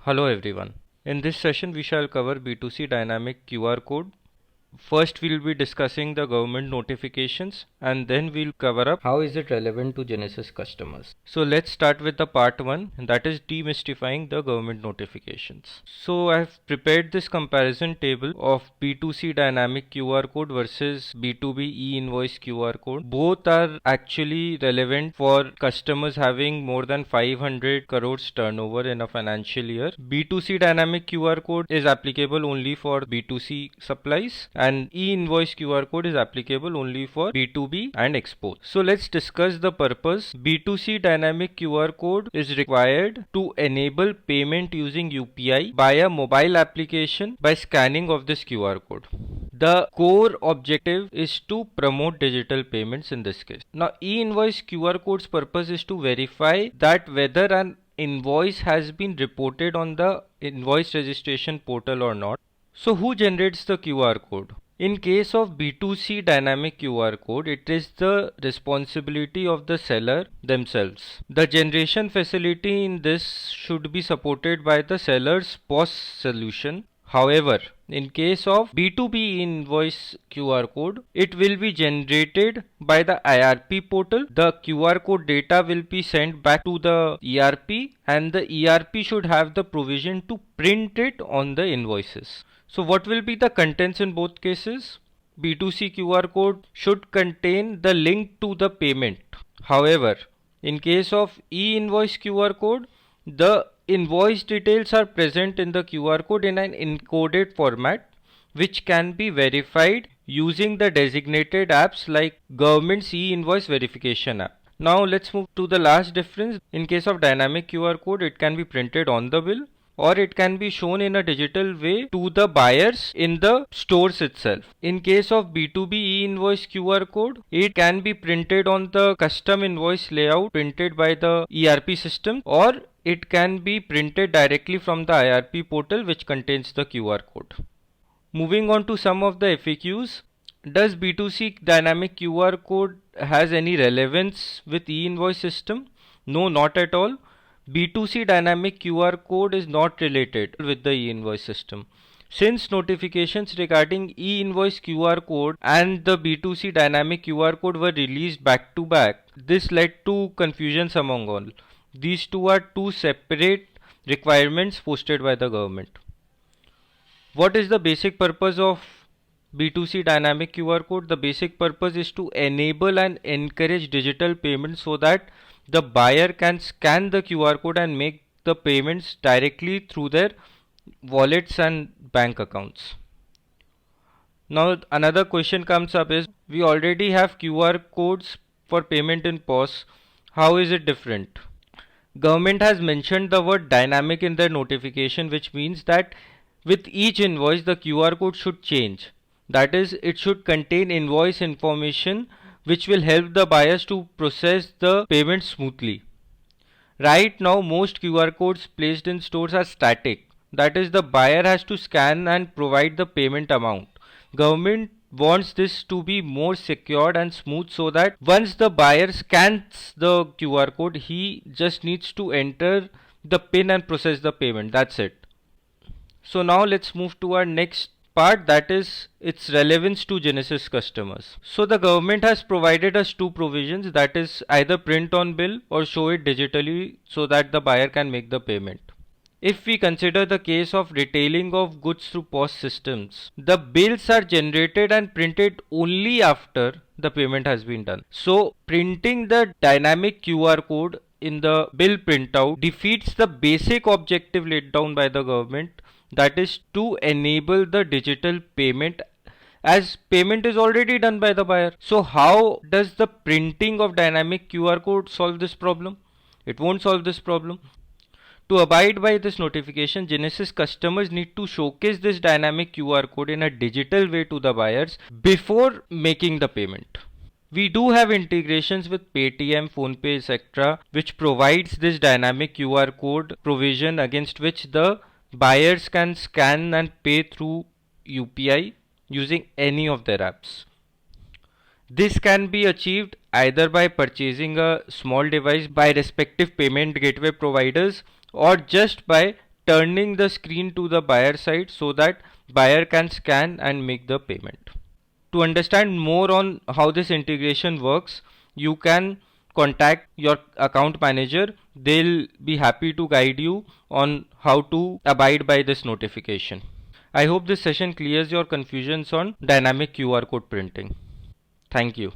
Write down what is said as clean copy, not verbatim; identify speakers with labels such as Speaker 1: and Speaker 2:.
Speaker 1: Hello everyone. In this session we shall cover B2C dynamic QR code. First we'll be discussing the government notifications and then we'll cover up how is it relevant to Genesys customers. So let's start with the part 1, that is demystifying the government notifications. So I've prepared this comparison table of B2C dynamic QR code versus B2B e-invoice QR code. Both are actually relevant for customers having more than 500 crores turnover in a financial year. B2C dynamic QR code is applicable only for B2C supplies and e-invoice QR code is applicable only for B2B and export. So let's discuss the purpose. B2C dynamic QR code is required to enable payment using UPI by a mobile application by scanning of this QR code. The core objective is to promote digital payments in this case. Now e-invoice QR code's purpose is to verify that whether an invoice has been reported on the invoice registration portal or not. So who generates the QR code? In case of B2C dynamic QR code, it is the responsibility of the seller themselves. The generation facility in this should be supported by the seller's POS solution. However, in case of B2B invoice QR code, it will be generated by the ERP portal. The QR code data will be sent back to the ERP and the ERP should have the provision to print it on the invoices. So what will be the contents in both cases? B2C QR code should contain the link to the payment. However, in case of e-invoice QR code, the invoice details are present in the QR code in an encoded format which can be verified using the designated apps like government's e-invoice verification app. Now let's move to the last difference. In case of dynamic QR code, it can be printed on the bill or it can be shown in a digital way to the buyers in the stores itself. In case of B2B e-invoice QR code, it can be printed on the custom invoice layout printed by the ERP system, or it can be printed directly from the IRP portal which contains the QR code. Moving on to some of the FAQs. Does B2C dynamic QR code has any relevance with e-invoice system? No, not at all. B2C dynamic QR code is not related with the e-invoice system. Since notifications regarding e-invoice QR code and the B2C dynamic QR code were released back to back, this led to confusions among all. These two are two separate requirements posted by the government. What is the basic purpose of B2C dynamic QR code? The basic purpose is to enable and encourage digital payments so that the buyer can scan the QR code and make the payments directly through their wallets and bank accounts. Now another question comes up is, we already have QR codes for payment in POS. How is it different? Government has mentioned the word dynamic in their notification, which means that with each invoice the QR code should change. That is, it should contain invoice information which will help the buyers to process the payment smoothly. Right now most QR codes placed in stores are static. That is, the buyer has to scan and provide the payment amount. Government wants this to be more secured and smooth so that once the buyer scans the QR code, he just needs to enter the PIN and process the payment. That's it. So now let's move to our next part, that is its relevance to Genesys customers. So the government has provided us two provisions, that is either print on bill or show it digitally so that the buyer can make the payment. If we consider the case of retailing of goods through POS systems, the bills are generated and printed only after the payment has been done. So printing the dynamic QR code in the bill printout defeats the basic objective laid down by the government, that is to enable the digital payment, as payment is already done by the buyer. So how does the printing of dynamic QR code solve this problem? It won't solve this problem. To abide by this notification, Genesys customers need to showcase this dynamic QR code in a digital way to the buyers before making the payment. We do have integrations with Paytm, PhonePe, etc., which provides this dynamic QR code provision against which the buyers can scan and pay through UPI using any of their apps. This can be achieved either by purchasing a small device by respective payment gateway providers or just by turning the screen to the buyer side so that buyer can scan and make the payment. To understand more on how this integration works, you can contact your account manager. They'll be happy to guide you on how to abide by this notification. I hope this session clears your confusions on dynamic QR code printing. Thank you.